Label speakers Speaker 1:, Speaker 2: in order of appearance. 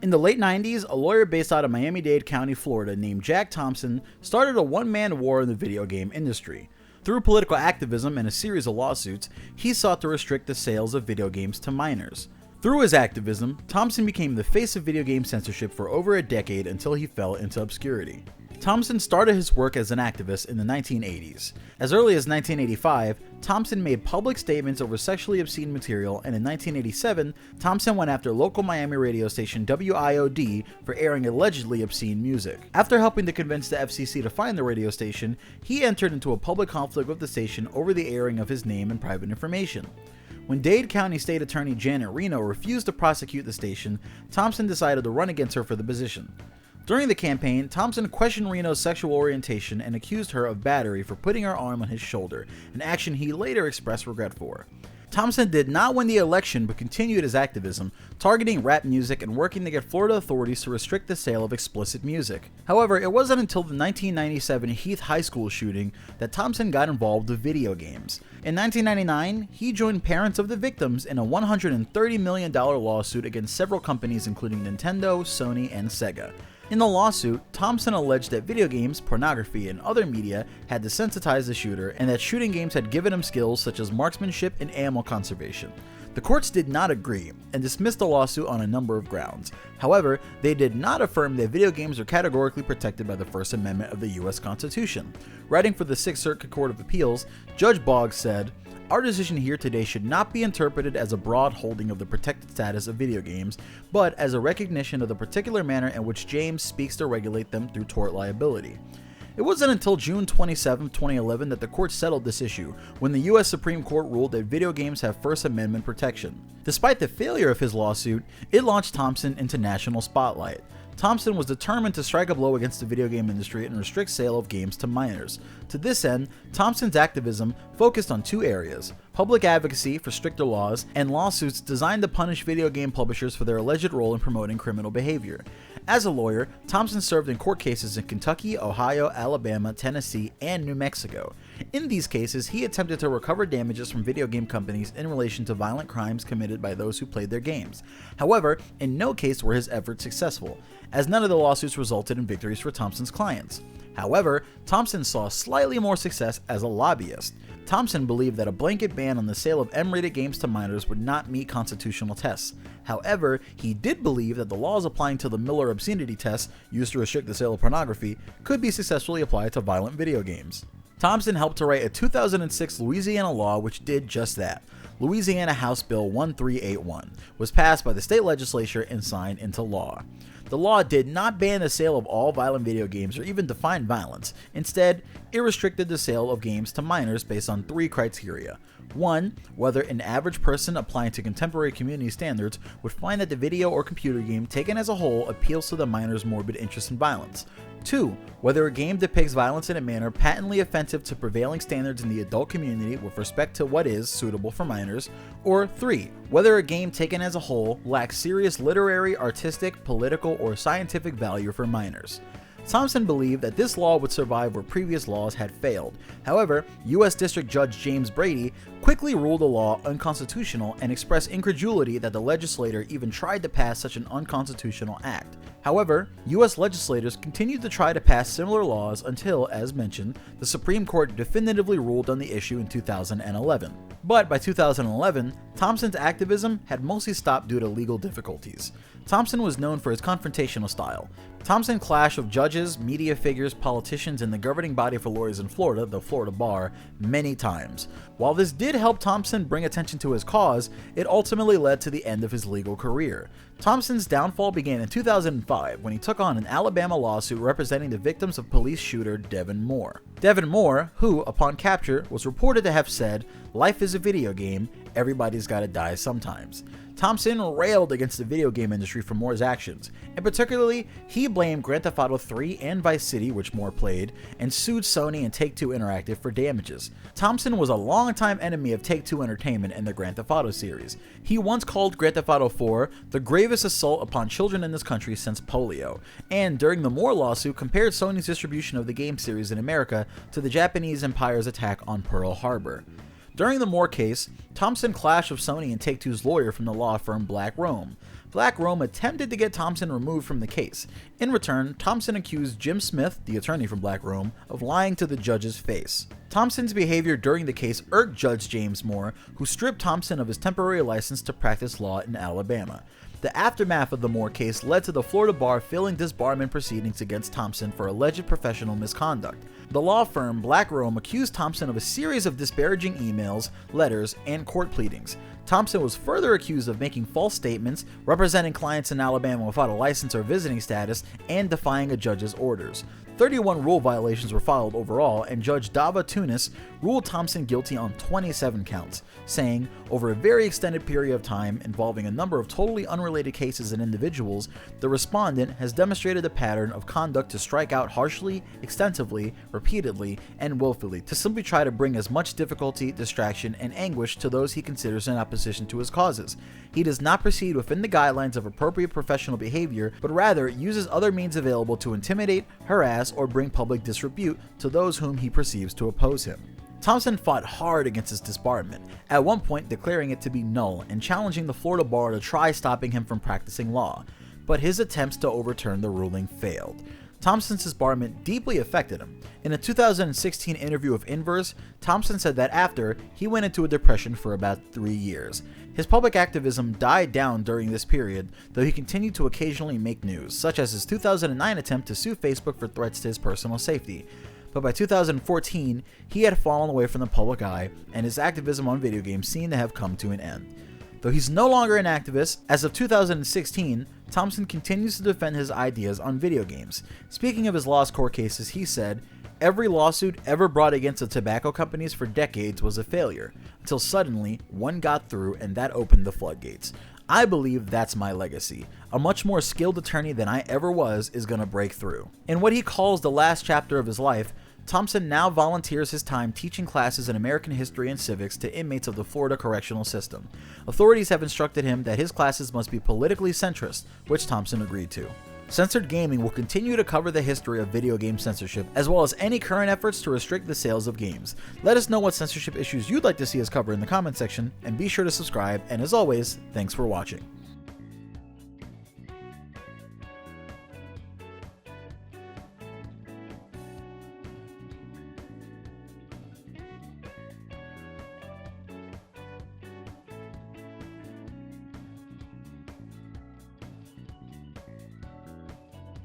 Speaker 1: In the late 90s, a lawyer based out of Miami-Dade County, Florida named Jack Thompson started a one-man war in the video game industry. Through political activism and a series of lawsuits, he sought to restrict the sales of video games to minors. Through his activism, Thompson became the face of video game censorship for over a decade until he fell into obscurity. Thompson started his work as an activist in the 1980s. As early as 1985, Thompson made public statements over sexually obscene material, and in 1987, Thompson went after local Miami radio station WIOD for airing allegedly obscene music. After helping to convince the FCC to find the radio station, he entered into a public conflict with the station over the airing of his name and private information. When Dade County State Attorney Janet Reno refused to prosecute the station, Thompson decided to run against her for the position. During the campaign, Thompson questioned Reno's sexual orientation and accused her of battery for putting her arm on his shoulder, an action he later expressed regret for. Thompson did not win the election but continued his activism, targeting rap music and working to get Florida authorities to restrict the sale of explicit music. However, it wasn't until the 1997 Heath High School shooting that Thompson got involved with video games. In 1999, he joined parents of the victims in a $130 million lawsuit against several companies including Nintendo, Sony, and Sega. In the lawsuit, Thompson alleged that video games, pornography, and other media had desensitized the shooter, and that shooting games had given him skills such as marksmanship and ammo conservation. The courts did not agree and dismissed the lawsuit on a number of grounds. However, they did not affirm that video games are categorically protected by the First Amendment of the U.S. Constitution. Writing for the Sixth Circuit Court of Appeals, Judge Boggs said, "Our decision here today should not be interpreted as a broad holding of the protected status of video games, but as a recognition of the particular manner in which James speaks to regulate them through tort liability." It wasn't until June 27, 2011 that the court settled this issue, when the U.S. Supreme Court ruled that video games have First Amendment protection. Despite the failure of his lawsuit, it launched Thompson into national spotlight. Thompson was determined to strike a blow against the video game industry and restrict sale of games to minors. To this end, Thompson's activism focused on two areas: public advocacy for stricter laws and lawsuits designed to punish video game publishers for their alleged role in promoting criminal behavior. As a lawyer, Thompson served in court cases in Kentucky, Ohio, Alabama, Tennessee, and New Mexico. In these cases, he attempted to recover damages from video game companies in relation to violent crimes committed by those who played their games. However, in no case were his efforts successful, as none of the lawsuits resulted in victories for Thompson's clients. However, Thompson saw slightly more success as a lobbyist. Thompson believed that a blanket ban on the sale of M-rated games to minors would not meet constitutional tests. However, he did believe that the laws applying to the Miller obscenity test, used to restrict the sale of pornography, could be successfully applied to violent video games. Thompson helped to write a 2006 Louisiana law which did just that. Louisiana House Bill 1381 was passed by the state legislature and signed into law. The law did not ban the sale of all violent video games or even define violence. Instead, it restricted the sale of games to minors based on three criteria. 1. Whether an average person applying to contemporary community standards would find that the video or computer game taken as a whole appeals to the minor's morbid interest in violence. 2. Whether a game depicts violence in a manner patently offensive to prevailing standards in the adult community with respect to what is suitable for minors. Or 3. Whether a game taken as a whole lacks serious literary, artistic, political, or scientific value for minors. Thompson believed that this law would survive where previous laws had failed. However, U.S. District Judge James Brady quickly ruled the law unconstitutional and expressed incredulity that the legislator even tried to pass such an unconstitutional act. However, U.S. legislators continued to try to pass similar laws until, as mentioned, the Supreme Court definitively ruled on the issue in 2011. But by 2011, Thompson's activism had mostly stopped due to legal difficulties. Thompson was known for his confrontational style. Thompson clashed with judges, media figures, politicians, and the governing body for lawyers in Florida, the Florida Bar, many times. While this did help Thompson bring attention to his cause, it ultimately led to the end of his legal career. Thompson's downfall began in 2005 when he took on an Alabama lawsuit representing the victims of police shooter Devin Moore. Devin Moore, who, upon capture, was reported to have said, "Life is a video game, everybody's gotta die sometimes." Thompson railed against the video game industry for Moore's actions, and particularly, he blamed Grand Theft Auto 3 and Vice City, which Moore played, and sued Sony and Take-Two Interactive for damages. Thompson was a longtime enemy of Take-Two Entertainment and the Grand Theft Auto series. He once called Grand Theft Auto 4 the gravest assault upon children in this country since polio, and during the Moore lawsuit compared Sony's distribution of the game series in America to the Japanese Empire's attack on Pearl Harbor. During the Moore case, Thompson clashed with Sony and Take-Two's lawyer from the law firm Black Rome. Black Rome attempted to get Thompson removed from the case. In return, Thompson accused Jim Smith, the attorney from Black Rome, of lying to the judge's face. Thompson's behavior during the case irked Judge James Moore, who stripped Thompson of his temporary license to practice law in Alabama. The aftermath of the Moore case led to the Florida bar filing disbarment proceedings against Thompson for alleged professional misconduct. The law firm Black Rome accused Thompson of a series of disparaging emails, letters, and court pleadings. Thompson was further accused of making false statements, representing clients in Alabama without a license or visiting status, and defying a judge's orders. 31 rule violations were filed overall, and Judge Dava Tunis ruled Thompson guilty on 27 counts, saying, over a very extended period of time involving a number of totally unrelated cases and individuals, the respondent has demonstrated a pattern of conduct to strike out harshly, extensively, repeatedly, and willfully to simply try to bring as much difficulty, distraction, and anguish to those he considers in opposition to his causes. He does not proceed within the guidelines of appropriate professional behavior, but rather uses other means available to intimidate, harass, or bring public disrepute to those whom he perceives to oppose him. Thompson fought hard against his disbarment, at one point declaring it to be null and challenging the Florida bar to try stopping him from practicing law, but his attempts to overturn the ruling failed. Thompson's disbarment deeply affected him. In a 2016 interview with Inverse, Thompson said that after, he went into a depression for about 3 years. His public activism died down during this period, though he continued to occasionally make news, such as his 2009 attempt to sue Facebook for threats to his personal safety. But by 2014, he had fallen away from the public eye, and his activism on video games seemed to have come to an end. Though he's no longer an activist, as of 2016, Thompson continues to defend his ideas on video games. Speaking of his lost court cases, he said, "Every lawsuit ever brought against the tobacco companies for decades was a failure, until suddenly one got through and that opened the floodgates. I believe that's my legacy. A much more skilled attorney than I ever was is gonna break through." In what he calls the last chapter of his life, Thompson now volunteers his time teaching classes in American history and civics to inmates of the Florida correctional system. Authorities have instructed him that his classes must be politically centrist, which Thompson agreed to. Censored Gaming will continue to cover the history of video game censorship, as well as any current efforts to restrict the sales of games. Let us know what censorship issues you'd like to see us cover in the comment section, and be sure to subscribe, and as always, thanks for watching.